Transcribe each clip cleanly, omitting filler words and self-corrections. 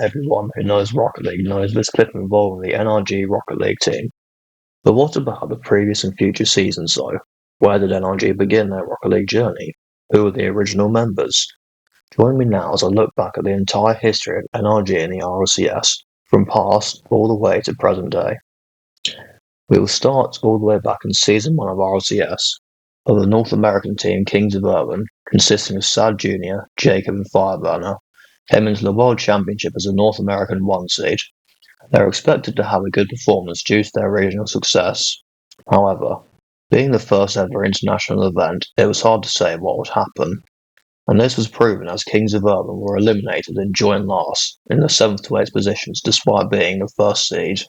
everyone who knows Rocket League knows this clip involving the NRG Rocket League team. But what about the previous and future seasons though? Where did NRG begin their Rocket League journey? Who were the original members? Join me now as I look back at the entire history of NRG and the RLCS, from past all the way to present day. We will start all the way back in Season 1 of RLCS, of the North American team Kings of Urban, consisting of Sad Jr., Jacob and Fireburner, came into the World Championship as a North American 1 seed. They were expected to have a good performance due to their regional success. However, being the first ever international event, it was hard to say what would happen. And this was proven as Kings of Urban were eliminated and joined last, in the 7th to 8th positions despite being the first seed.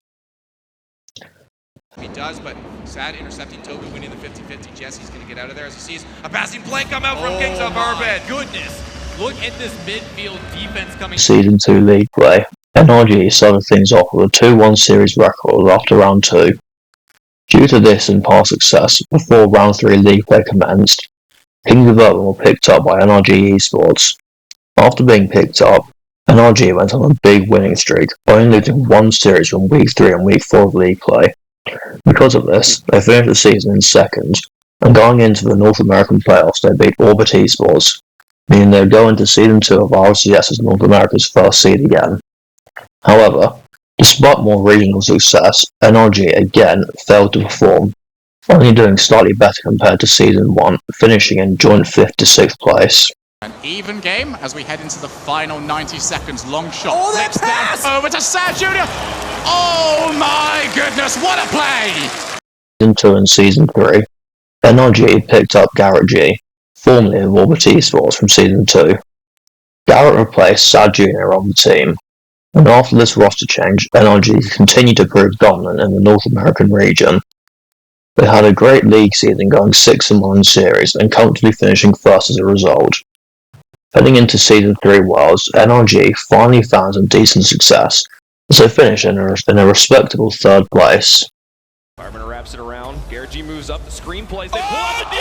He does, but Sad intercepting Toby, winning the 50-50. Jesse's going to get out of there as he sees a passing play come out from Kings of Urban. Goodness. Look at this midfield defense coming. Season 2 league play. NRG started things off with a 2-1 series record after round 2. Due to this and past success, before round 3 league play commenced, Kings of Urban were picked up by NRG Esports. After being picked up, NRG went on a big winning streak, only losing 1 series from week 3 and week 4 of league play. Because of this, they finished the season in 2nd, and going into the North American playoffs they beat Orbit Esports, meaning they would go into Season 2 of RLCS as North America's first seed again. However, despite more regional success, NRG again failed to perform, only doing slightly better compared to Season 1, finishing in joint 5th to 6th place. An even game as we head into the final 90 seconds. Long shot. Oh, that pass! Down, over to Sad Jr. Oh my goodness, what a play! Season 2 and Season 3, NRG picked up Garrett G, formerly of Orbit Esports from Season 2. Garrett replaced Sad Jr. on the team, and after this roster change, NRG continued to prove dominant in the North American region. They had a great league season going 6-1 in series and comfortably finishing first as a result. Heading into Season 3 Worlds, NRG finally found some decent success, as they finished in a respectable 3rd place. Fireburner wraps it around, Garrett G moves up, the screen plays, they pull up the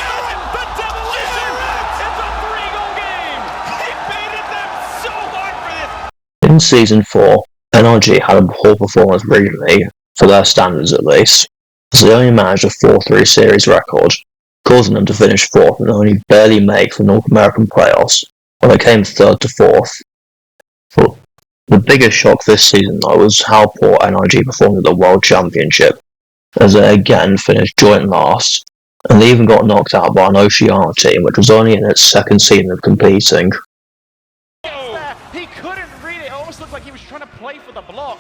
demolition! It's a 3-goal game! He baited them so hard for this! In Season 4, NRG had a poor performance regionally, for their standards at least, as they only managed a 4-3 series record, causing them to finish 4th and only barely make the North American playoffs, when they came 3rd to 4th. The biggest shock this season though was how poor NRG performed at the World Championship, as they again finished joint last, and they even got knocked out by an Oceania team which was only in its 2nd season of competing. He couldn't read it. It almost looked like he was trying to play for the block,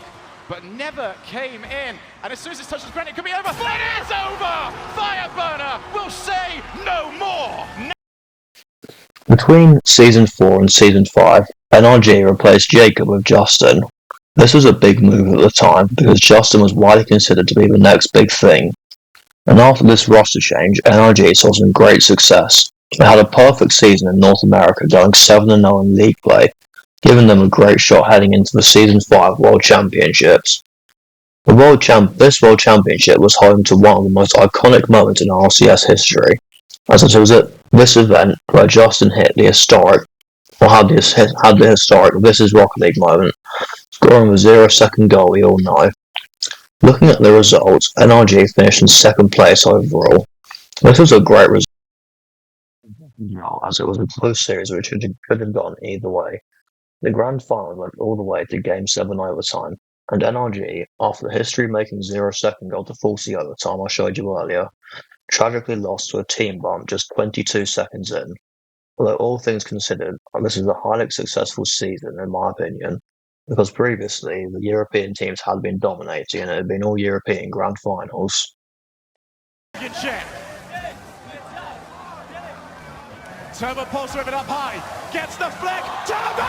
but never came in. And as soon as it touches ground, it could be over. But it's over! Fireburner will say no more! Between Season 4 and Season 5, NRG replaced Jacob with Justin. This was a big move at the time because Justin was widely considered to be the next big thing. And after this roster change, NRG saw some great success. They had a perfect season in North America, going 7-0 in league play, giving them a great shot heading into the Season 5 World Championships. This World Championship was home to one of the most iconic moments in RLCS history, as it was at this event where Justin hit the historic, This Is Rocket League moment, scoring the 0-second goal we all know. Looking at the results, NRG finished in 2nd place overall. This was a great result, as it was a close series which could have gone either way. The grand final went all the way to Game 7 overtime, and NRG, after the history-making 0-second goal to force the overtime I showed you earlier, tragically lost to a team bomb just 22 seconds in. Although all things considered, this is a highly successful season in my opinion, because previously the European teams had been dominating and it had been all European grand finals. Good check. Turbo pulls it up high, gets the flick, Turbo!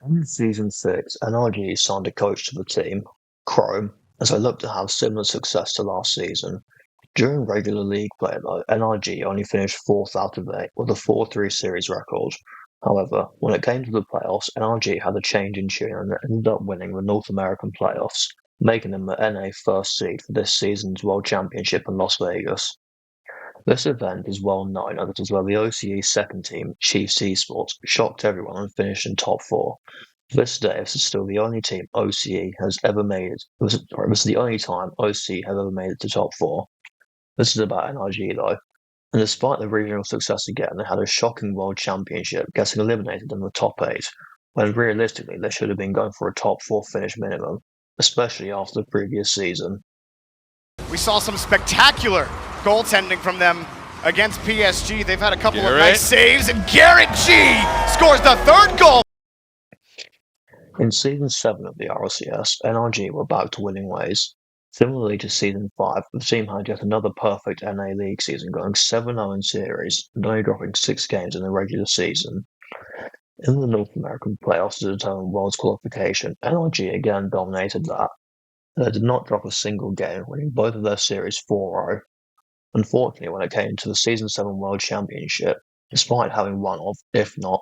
In Season 6, NRG signed a coach to the team, Chrome, as they looked to have similar success to last season. During regular league play though, NRG only finished 4th out of 8 with a 4-3 series record. However, when it came to the playoffs, NRG had a change in tune and ended up winning the North American playoffs, making them the NA first seed for this season's World Championship in Las Vegas. This event is well known as it is where the OCE second team, Chiefs Esports, shocked everyone and finished in top 4. To this day, this is still the only team OCE has ever made it. This is the only time OCE has ever made it to top 4. This is about NRG though. And despite the regional success again, they had a shocking World Championship, getting eliminated in the top 8, when realistically they should have been going for a top 4 finish minimum, especially after the previous season. We saw some spectacular goaltending from them against PSG. They've had a couple of nice saves, and Garrett G scores the 3rd goal. In Season 7 of the RLCS, NRG were back to winning ways. Similarly to Season 5, the team had yet another perfect NA League season, going 7-0 in series and only dropping 6 games in the regular season. In the North American playoffs to determine World's qualification, NRG again dominated that. They did not drop a single game, winning both of their series 4-0. Unfortunately, when it came to the Season 7 World Championship, despite having one of, if not,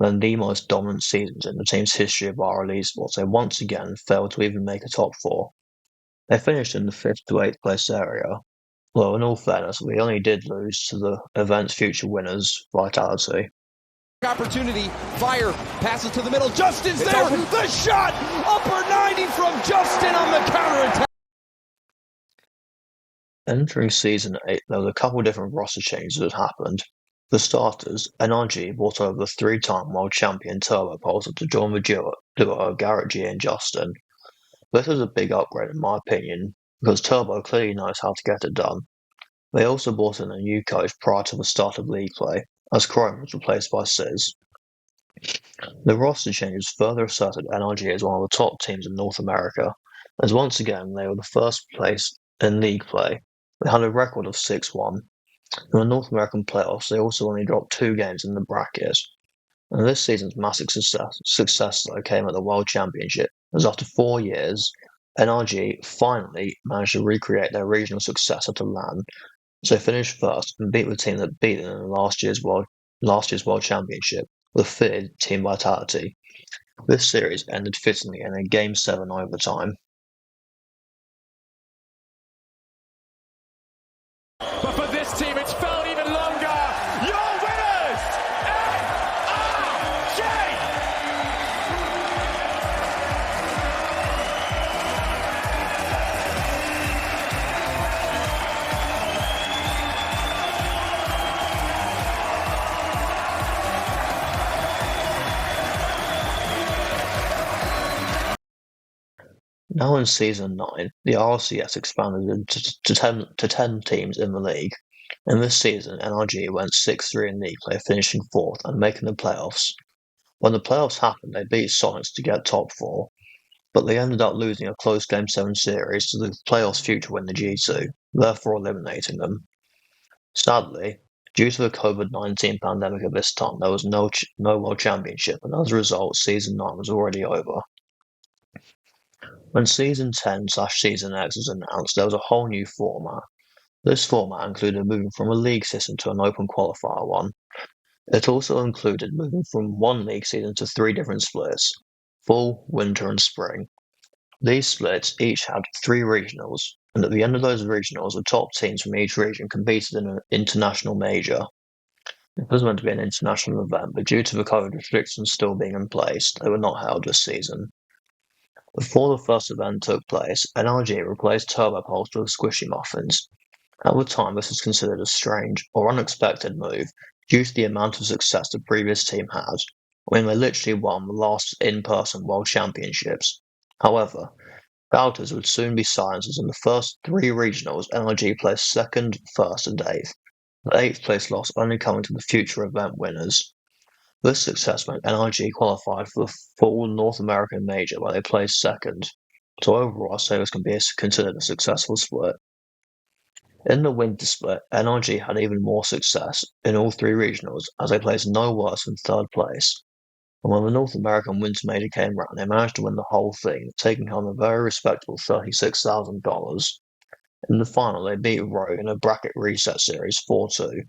then the most dominant seasons in the team's history of RLCS, they once again failed to even make a top 4. They finished in the 5th to 8th place area, although in all fairness, we only did lose to the event's future winners, Vitality. Opportunity, fire, passes to the middle, Justin's there, the shot, upper 90 from Justin on the counterattack. Entering Season 8, there was a couple different roster changes that happened. For starters, NRG brought over the 3-time world champion Turbo Pulsar to join the duo of Garrett G and Justin. This is a big upgrade in my opinion, because Turbo clearly knows how to get it done. They also brought in a new coach prior to the start of league play, as Chrome was replaced by Sizz. The roster changes further asserted NRG as one of the top teams in North America, as once again they were the first place in league play. They had a record of 6-1. In the North American playoffs, they also only dropped 2 games in the bracket. And this season's massive success though came at the World Championship, as after 4 years, NRG finally managed to recreate their regional success at a LAN. So they finished first and beat the team that beat them in last year's World Championship, the feared Team Vitality. This series ended fittingly in a Game 7 overtime. But for this team, it's felt even longer. Your winners, NRG! Now in Season 9, the RLCS expanded to 10 teams in the league. In this season, NRG went 6-3 in league play, finishing 4th and making the playoffs. When the playoffs happened, they beat Sonics to get top 4, but they ended up losing a close Game 7 series to the playoffs' future win the G2, therefore eliminating them. Sadly, due to the COVID-19 pandemic at this time, there was no World Championship, and as a result, Season 9 was already over. When Season 10/Season X was announced, there was a whole new format. This format included moving from a league system to an open qualifier one. It also included moving from one league season to 3 different splits: fall, winter, and spring. These splits each had 3 regionals, and at the end of those regionals, the top teams from each region competed in an international major. It was meant to be an international event, but due to the COVID restrictions still being in place, they were not held this season. Before the first event took place, NRG replaced Turbo Pulse with Squishy Muffins. At the time, this was considered a strange or unexpected move due to the amount of success the previous team had, when they literally won the last in-person World Championships. However, doubters would soon be silenced as in the first 3 regionals, NRG placed 2nd, 1st, and 8th, the 8th place loss only coming to the future event winners. This success meant NRG qualified for the full North American major where they placed 2nd, so overall I'd say this can be considered a successful split. In the winter split, NRG had even more success in all 3 regionals as they placed no worse than 3rd place. And when the North American Winter Major came round, they managed to win the whole thing, taking home a very respectable $36,000. In the final, they beat Rogue in a bracket reset series 4-2.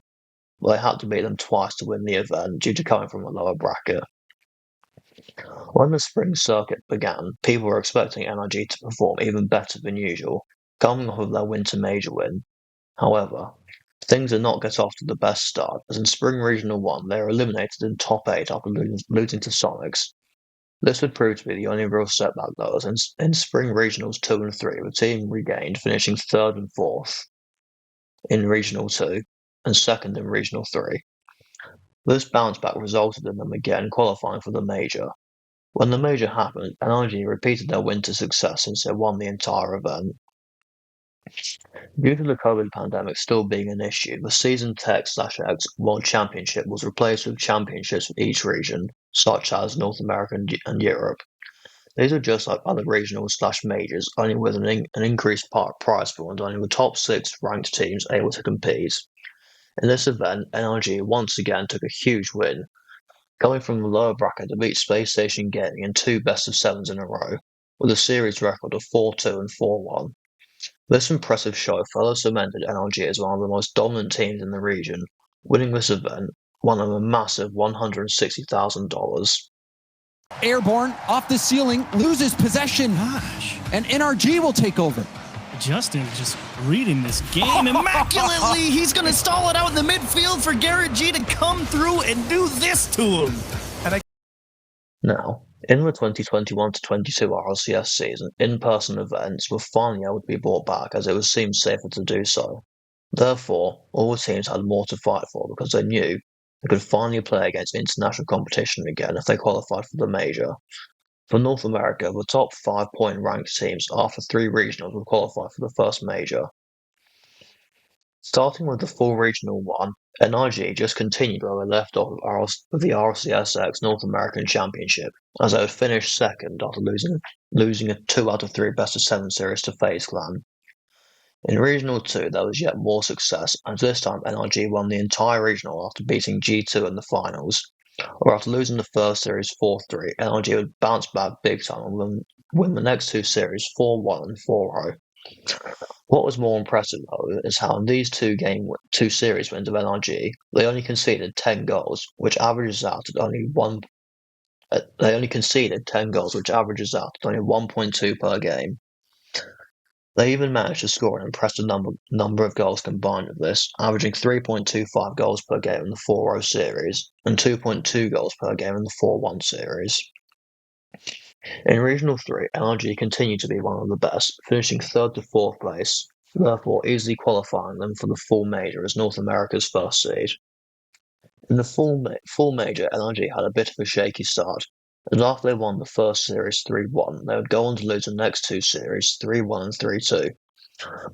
But they had to beat them twice to win the event due to coming from a lower bracket. When the spring circuit began, people were expecting NRG to perform even better than usual, coming off of their winter major win. However, things did not get off to the best start, as in Spring Regional 1 they were eliminated in top 8 after losing to Sonics. This would prove to be the only real setback though, as in Spring Regionals 2 and 3 the team regained, finishing 3rd and 4th in Regional 2 and 2nd in Regional 3. This bounce back resulted in them again qualifying for the major. When the major happened, NRG repeated their winter success since they won the entire event. Due to the COVID pandemic still being an issue, the Season Tech/X World Championship was replaced with championships for each region, such as North America and Europe. These are just like other regionals/majors, only with an increased prize pool and only the top 6 ranked teams able to compete. In this event, NRG once again took a huge win, going from the lower bracket to beat Space Station Gaming in 2 best-of-7s in a row, with a series record of 4-2 and 4-1. This impressive show further cemented NRG as one of the most dominant teams in the region. Winning this event won them a massive $160,000. Airborne off the ceiling, loses possession. Gosh. And NRG will take over. Justin just reading this game immaculately. He's going to stall it out in the midfield for Garrett G to come through and do this to him. Now, in the 2021-22 RLCS season, in-person events were finally able to be brought back as it was seemed safer to do so. Therefore, all the teams had more to fight for because they knew they could finally play against international competition again if they qualified for the major. For North America, the top 5 point ranked teams after 3 regionals would qualify for the first major. Starting with the full Regional 1, NRG just continued where they left off with the RLCS North American Championship, as they would finish second after losing a 2 out of 3 best-of-7 series to FaZe Clan. In Regional 2, there was yet more success, and this time NRG won the entire regional after beating G2 in the finals. Or after losing the first series 4-3, NRG would bounce back big time and win the next 2 series 4-1 and 4-0. What was more impressive, though, is how in these 2 series wins of NRG, they only conceded 10 goals, which averages out at only 1.2 per game. They even managed to score an impressive number of goals combined with this, averaging 3.25 goals per game in the 4-0 series and 2.2 goals per game in the 4-1 series. In Regional 3, NRG continued to be one of the best, finishing 3rd to 4th place, therefore easily qualifying them for the full major as North America's first seed. In the full major, NRG had a bit of a shaky start, and after they won the first series 3-1, they would go on to lose the next 2 series 3-1 and 3-2,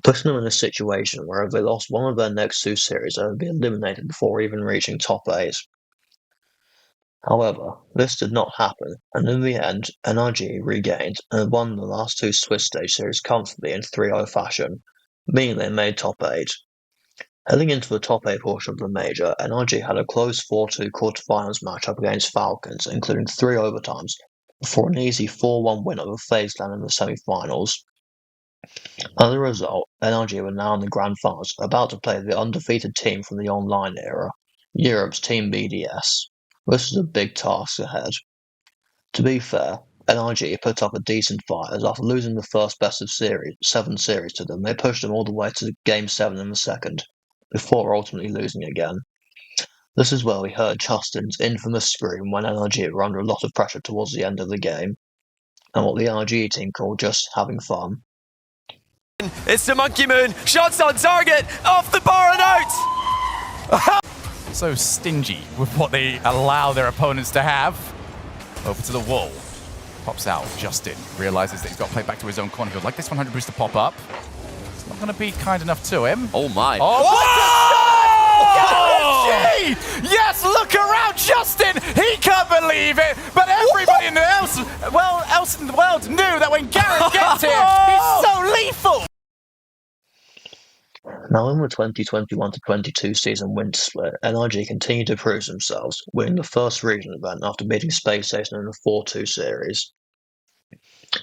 putting them in a situation where if they lost one of their next 2 series, they would be eliminated before even reaching top 8. However, this did not happen, and in the end, NRG regained and won the last 2 Swiss stage series comfortably in 3-0 fashion, meaning they made top 8. Heading into the top 8 portion of the major, NRG had a close 4-2 quarterfinals matchup against Falcons, including 3 overtimes, before an easy 4-1 win over FaZe Clan in the semi-finals. As a result, NRG were now in the grand finals, about to play the undefeated team from the online era, Europe's Team BDS. This was a big task ahead. To be fair, NRG put up a decent fight as after losing the first best-of-7 series to them, they pushed them all the way to Game 7 in the second, before ultimately losing again. This is where we heard Justin's infamous scream when NRG were under a lot of pressure towards the end of the game, and what the NRG team called just having fun. It's the Monkey Moon, shots on target, off the bar and out! So stingy with what they allow their opponents to have. Over to the wall. Pops out. Justin realizes that he's got to play back to his own corner. He would like this 100 boost to pop up. It's not going to be kind enough to him. Oh my. Oh, Garrett G! Yes, look around, Justin! He can't believe it, but everybody else in the world knew that when Garrett gets here, he's so lethal! Now in the 2021-22 season winter split, NRG continued to prove themselves, winning the first regional event after beating Space Station in the 4-2 series.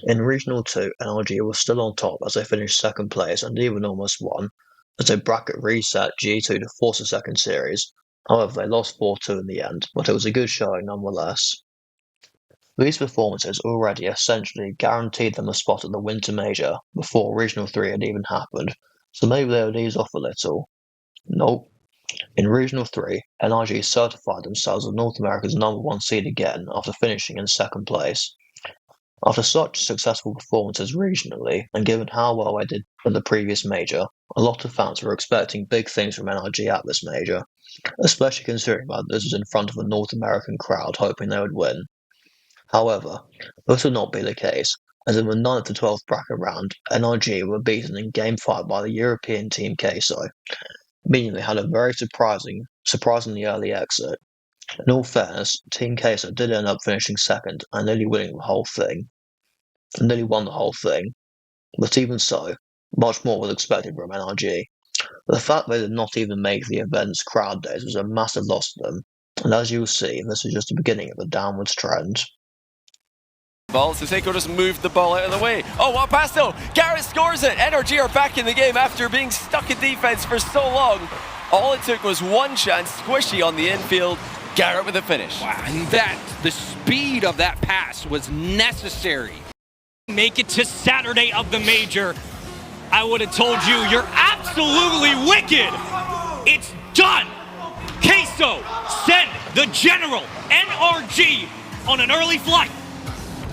In Regional 2, NRG was still on top as they finished second place and even almost won, as they bracket reset G2 to force a second series. However, they lost 4-2 in the end, but it was a good showing nonetheless. These performances already essentially guaranteed them a spot at the Winter Major before Regional 3 had even happened, so maybe they would ease off a little. Nope. In Regional 3, NRG certified themselves as North America's #1 seed again after finishing in second place. After such successful performances regionally, and given how well they did at the previous major, a lot of fans were expecting big things from NRG at this major, especially considering that this was in front of a North American crowd hoping they would win. However, this would not be the case, as in the 9th to 12th bracket round, NRG were beaten in Game 5 by the European team Queso, meaning they had a very surprisingly early exit. In all fairness, Team Queso did end up finishing second and nearly won the whole thing, but even so, much more was expected from NRG. The fact they did not even make the event's crowd days was a massive loss to them, and as you will see, this is just the beginning of a downwards trend. Ball, Sisseko just moved the ball out of the way. Oh, what pass though! Garrett scores it! NRG are back in the game after being stuck in defense for so long. All it took was one chance, squishy on the infield. Garrett with a finish. Wow, and the speed of that pass was necessary. Make it to Saturday of the major. I would have told you, you're absolutely wicked. It's done. Queso send the General NRG on an early flight.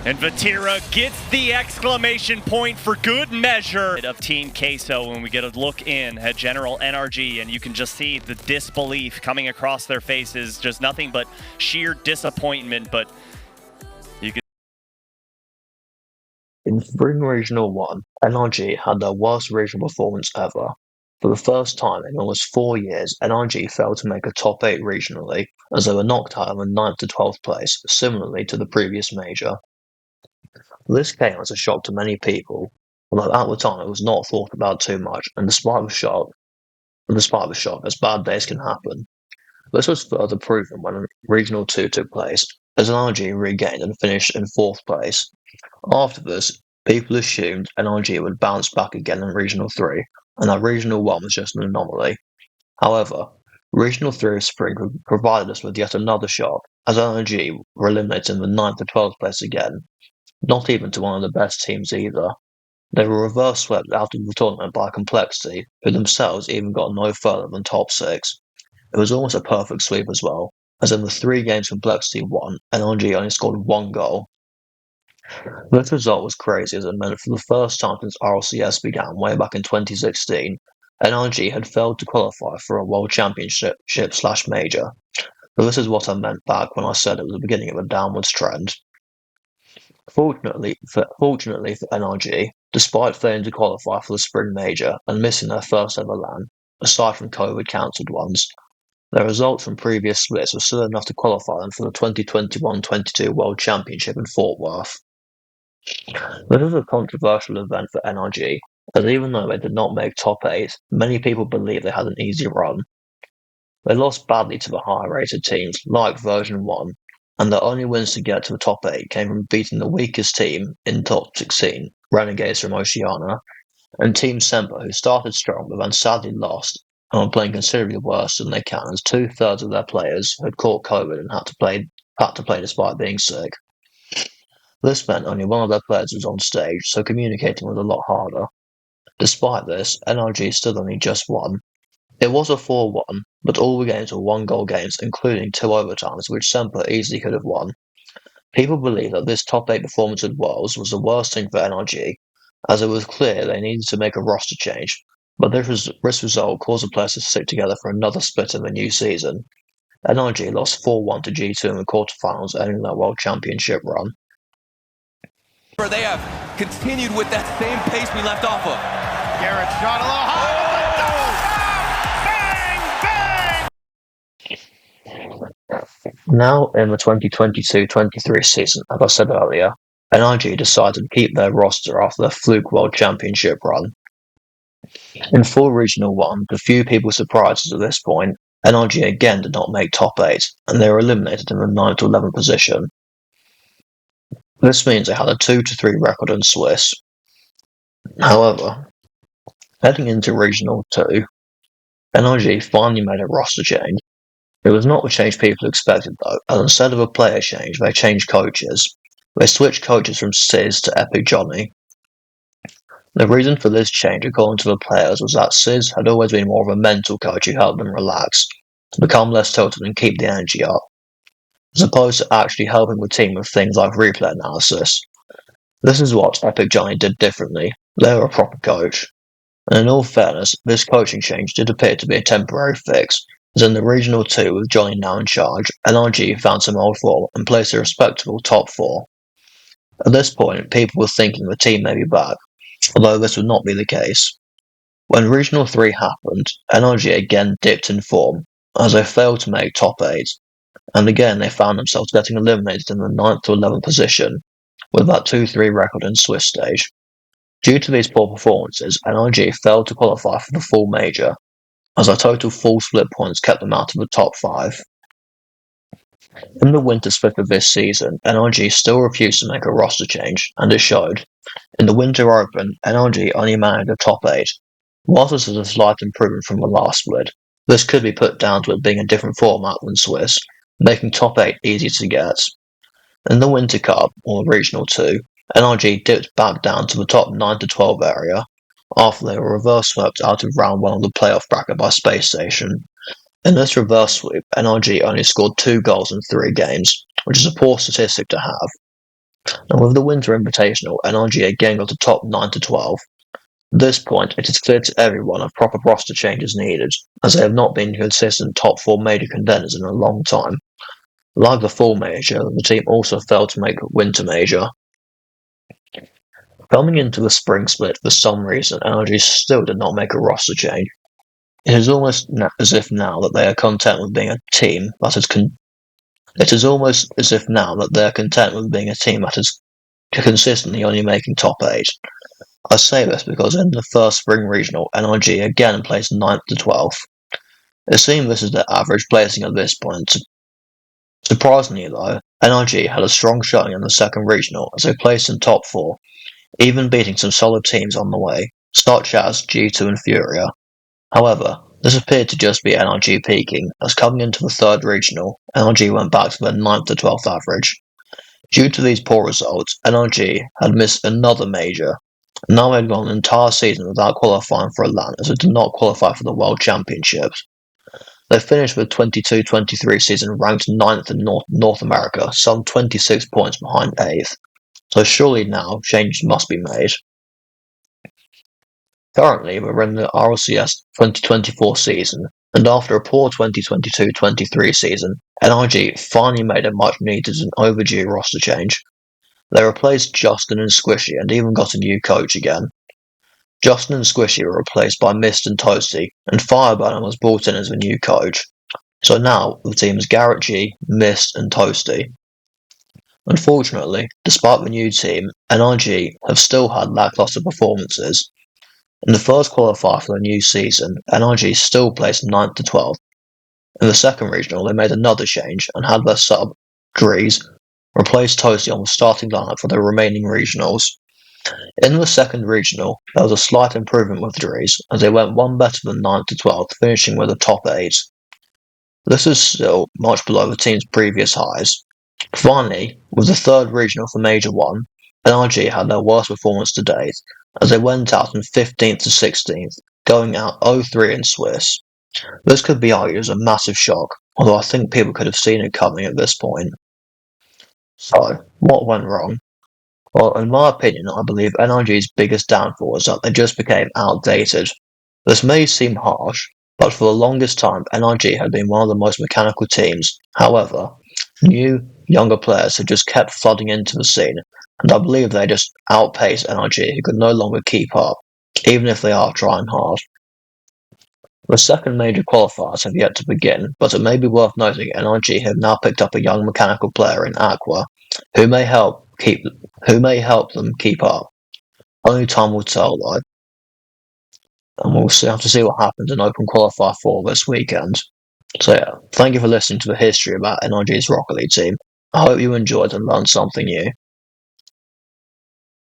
And Vatira gets the exclamation point for good measure of Team Queso when we get a look in at General NRG, and you can just see the disbelief coming across their faces, just nothing but sheer disappointment. But you can. In Spring Regional 1, NRG had their worst regional performance ever. For the first time in almost 4 years, NRG failed to make a top 8 regionally, as they were knocked out of the 9th to 12th place, similarly to the previous major. This came as a shock to many people, although at the time it was not thought about too much, and despite the shock, as bad days can happen. This was further proven when Regional 2 took place, as NRG regained and finished in 4th place. After this, people assumed NRG would bounce back again in Regional 3, and that Regional 1 was just an anomaly. However, Regional 3 of Spring provided us with yet another shock, as NRG were eliminated in the 9th to 12th place again, not even to one of the best teams either. They were reverse swept out of the tournament by Complexity, who themselves even got no further than top 6. It was almost a perfect sweep as well, as in the 3 games Complexity won, NRG only scored 1 goal. This result was crazy, as it meant for the first time since RLCS began way back in 2016, NRG had failed to qualify for a World Championship/Major. But this is what I meant back when I said it was the beginning of a downwards trend. Fortunately for NRG, despite failing to qualify for the Spring Major and missing their first ever LAN, aside from COVID-cancelled ones, their results from previous splits were still enough to qualify them for the 2021-22 World Championship in Fort Worth. This is a controversial event for NRG, as even though they did not make top 8, many people believe they had an easy run. They lost badly to the higher-rated teams, like Version 1, and their only wins to get to the top 8 came from beating the weakest team in top 16, Renegades from Oceania, and Team Semper, who started strong but then sadly lost, and were playing considerably worse than they can, as 2/3 of their players had caught COVID and had to play despite being sick. This meant only one of their players was on stage, so communicating was a lot harder. Despite this, NRG still only just won. It was a 4-1, but all the games were 1-goal games, including 2 overtimes, which Semper easily could have won. People believe that this top 8 performance at Worlds was the worst thing for NRG, as it was clear they needed to make a roster change, but this result caused the players to stick together for another split in the new season. NRG lost 4-1 to G2 in the quarterfinals, ending their World Championship run. They have continued with that same pace we left off of. Garrett shot a little high. Now in the 2022-23 season, as I said earlier, NRG decided to keep their roster after their fluke World Championship run. In full Regional 1, to few people's surprises at this point, NRG again did not make top 8, and they were eliminated in the 9th to 11th position. This means they had a 2-3 record in Swiss. However, heading into Regional 2, NRG finally made a roster change. It was not the change people expected though, and instead of a player change, they changed coaches. they switched coaches from Sis to Epic Johnny. The reason for this change, according to the players, was that Sis had always been more of a mental coach who helped them relax, become less tilted and keep the energy up, as opposed to actually helping the team with things like replay analysis. This is what Epic Johnny did differently. They were a proper coach. And in all fairness, this coaching change did appear to be a temporary fix, as in the Regional 2 with Johnny now in charge, NRG found some old form and placed a respectable top 4. At this point, people were thinking the team may be back, although this would not be the case. When Regional 3 happened, NRG again dipped in form, as they failed to make top 8, and again they found themselves getting eliminated in the 9th to 11th position, with that 2-3 record in Swiss stage. Due to these poor performances, NRG failed to qualify for the full major, as their total full split points kept them out of the top 5. In the winter split of this season, NRG still refused to make a roster change, and it showed. In the Winter Open, NRG only managed a top 8. Whilst this is a slight improvement from the last split, this could be put down to it being a different format than Swiss, making top 8 easy to get. In the Winter Cup, or Regional 2, NRG dipped back down to the top 9 to 12 area, after they were reverse swept out of round 1 of the playoff bracket by Space Station. In this reverse sweep, NRG only scored 2 goals in 3 games, which is a poor statistic to have. And with the Winter Invitational, NRG again got to top 9 to 12. At this point, it is clear to everyone a proper roster change is needed, as they have not been consistent top 4 major contenders in a long time. Like the full major, the team also failed to make Winter Major. Coming into the spring split, for some reason, NRG still did not make a roster change. It is almost as if now that they are content with being a team that is consistently only making top 8. I say this because in the first spring regional, NRG again placed 9th to 12th. It seemed this is their average placing at this point. Surprisingly though, NRG had a strong showing in the second regional as they placed in top 4, even beating some solid teams on the way, such as G2 and Furia. However, this appeared to just be NRG peaking, as coming into the third regional, NRG went back to their 9th to 12th average. Due to these poor results, NRG had missed another major, and now they had gone an entire season without qualifying for a LAN, as it did not qualify for the World Championships. They finished the 22-23 season ranked 9th in North America, some 26 points behind 8th. So surely now, changes must be made. Currently, we're in the RLCS 2024 season, and after a poor 2022-23 season, NRG finally made a much needed and overdue roster change. They replaced Justin and Squishy and even got a new coach again. Justin and Squishy were replaced by Mist and Toasty, and Fireburner was brought in as the new coach. So now the team is Garrett G, Mist, and Toasty. Unfortunately, despite the new team, NRG have still had lackluster performances. In the first qualifier for the new season, NRG still placed 9th to 12th. In the second regional, they made another change and had their sub, Drees, replace Toasty on the starting lineup for the remaining regionals. In the second regional, there was a slight improvement with Drees, as they went one better than 9th to 12th, finishing with a top 8. This is still much below the team's previous highs. Finally, with the third regional for Major 1, NRG had their worst performance to date, as they went out in 15th to 16th, going out 0-3 in Swiss. This could be argued as a massive shock, although I think people could have seen it coming at this point. So, what went wrong? Well, in my opinion, I believe NRG's biggest downfall is that they just became outdated. This may seem harsh, but for the longest time, NRG had been one of the most mechanical teams. However, new, younger players have just kept flooding into the scene, and I believe they just outpaced NRG, who could no longer keep up, even if they are trying hard. The second major qualifiers have yet to begin, but it may be worth noting NRG have now picked up a young mechanical player in Aqua, who may help them keep up. Only time will tell, though. And we'll have to see what happens in Open Qualifier 4 this weekend. So yeah, thank you for listening to the history about NRG's Rocket League team. I hope you enjoyed and learned something new.